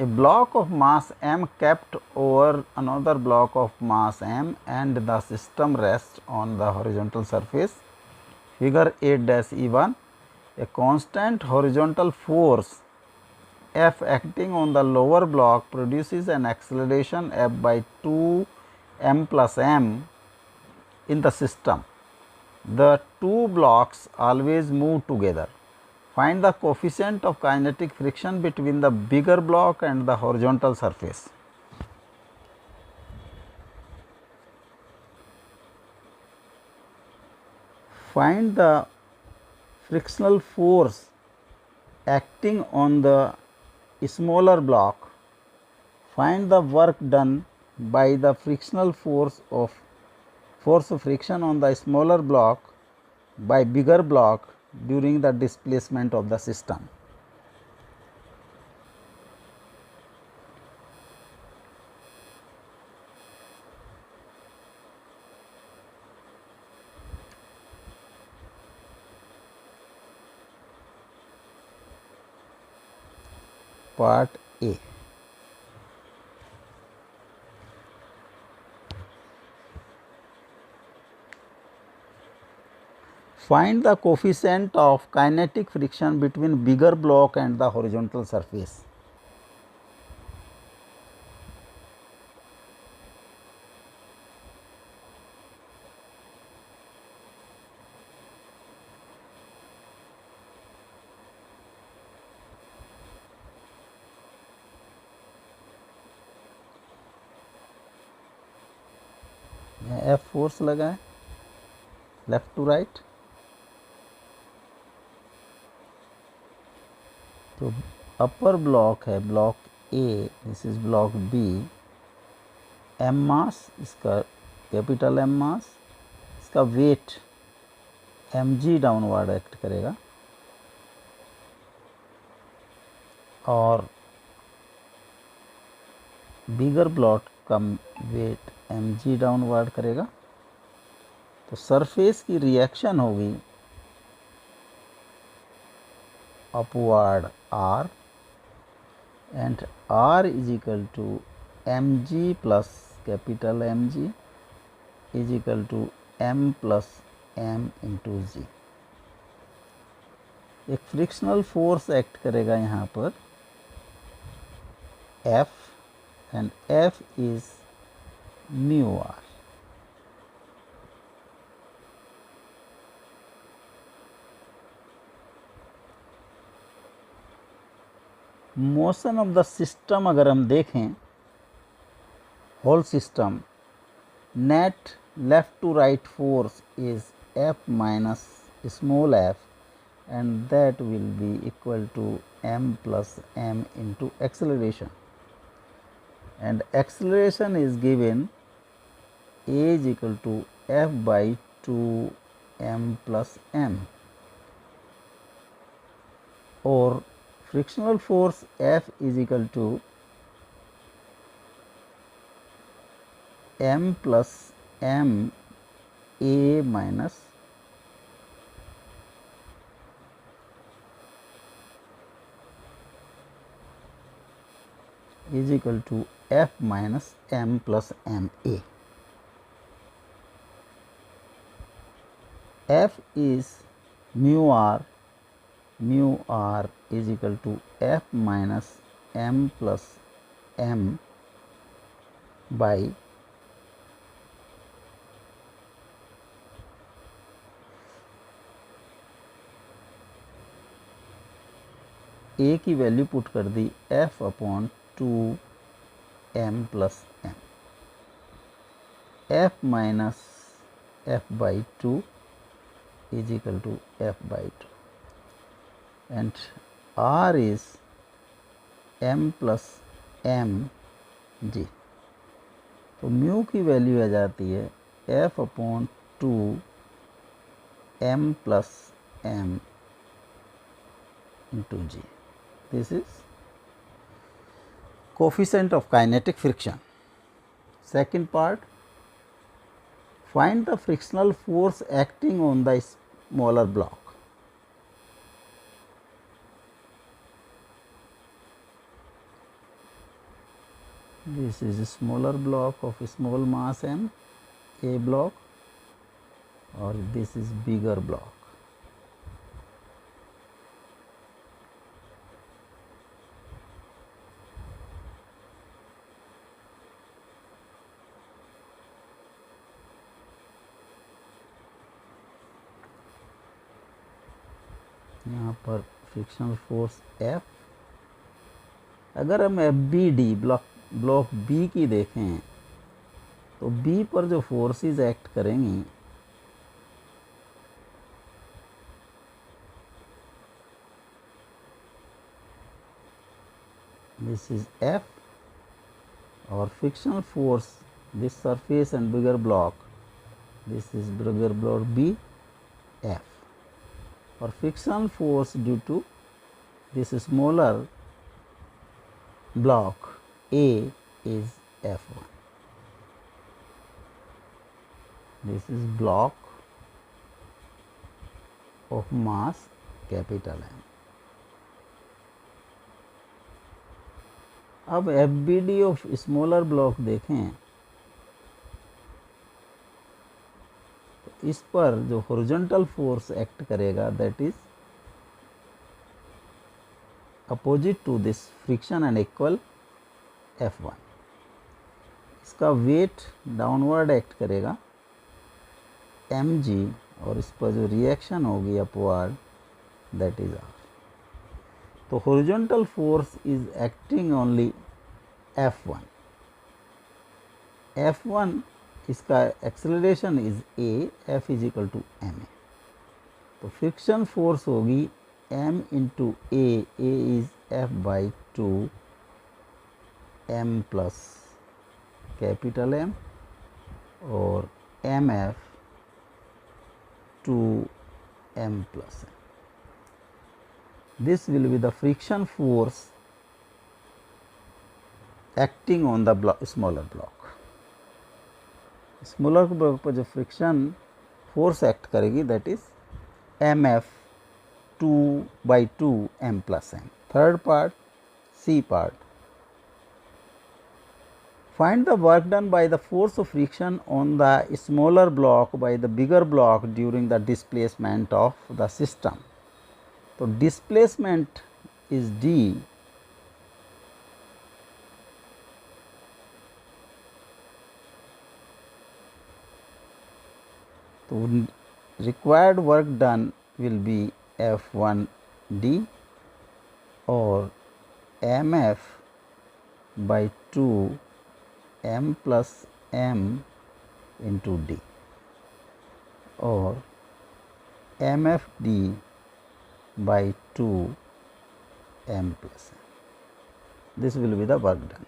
A block of mass m kept over another block of mass m and the system rests on the horizontal surface. Figure 8-E1, a constant horizontal force F acting on the lower block produces an acceleration F by 2 m plus m in the system. The two blocks always move together. Find the coefficient of kinetic friction between the bigger block and the horizontal surface. Find the frictional force acting on the smaller block. Find the work done by the frictional force of friction on the smaller block by bigger block during the displacement of the system. Part A. Find the coefficient of kinetic friction between bigger block and the horizontal surface. F force लगा है left to right, तो upper block है block A, this is block B, M mass, इसका capital M mass, इसका weight M G downward act करेगा और bigger block का weight M G downward करेगा। तो सरफेस की रिएक्शन होगी upward R and R is equal to M G plus capital M G is equal to M plus M into G. एक frictional force act करेगा यहाँ पर F and F is mu r. Motion of the system अगर हम देखें, whole system, net left to right force is F minus small f and that will be equal to m plus m into acceleration, and acceleration is given a is equal to f by 2 m plus m, or frictional force F is equal to m plus m a minus is equal to F minus m plus m a. F is mu r is equal to F minus m plus m by a की value put कर दी F upon 2 m plus m, F minus F by 2 is equal to F by 2 and R is m plus m g। तो mu की value आ जाती है F upon 2 m plus m into g. This is coefficient of kinetic friction. Second part, find the frictional force acting on the smaller block. This is a smaller block of small mass m, A block, or this is bigger block. यहाँ पर frictional force F, अगर हम FBD block B की देखें तो B पर जो forces act करेंगी दिस इज F, और frictional force this surface and bigger block, this is bigger block B, F, और frictional force due to this smaller block A is F1. This is block of mass capital M. अब FBD of smaller block देखें तो इस पर जो horizontal force act करेगा that is opposite to this friction and equal F1. इसका weight downward act करेगा mg, और इस पर जो रिएक्शन होगी अपवर्ड दैट इज R. तो horizontal force is acting only F1. F1 इसका acceleration is A, F is equal to ma. तो फ्रिक्शन फोर्स होगी m into A is F by 2 m plus capital M, और mf 2 m plus m. This will be the friction force acting on the smaller block. Smaller block पर जो friction force act करेगी that is mf 2 by 2 m plus m. Third part, C part. Find the work done by the force of friction on the smaller block by the bigger block during the displacement of the system. So, displacement is D, so required work done will be F1D or mf by 2 m plus m into D, or mfd by 2 m plus m. This will be the work done.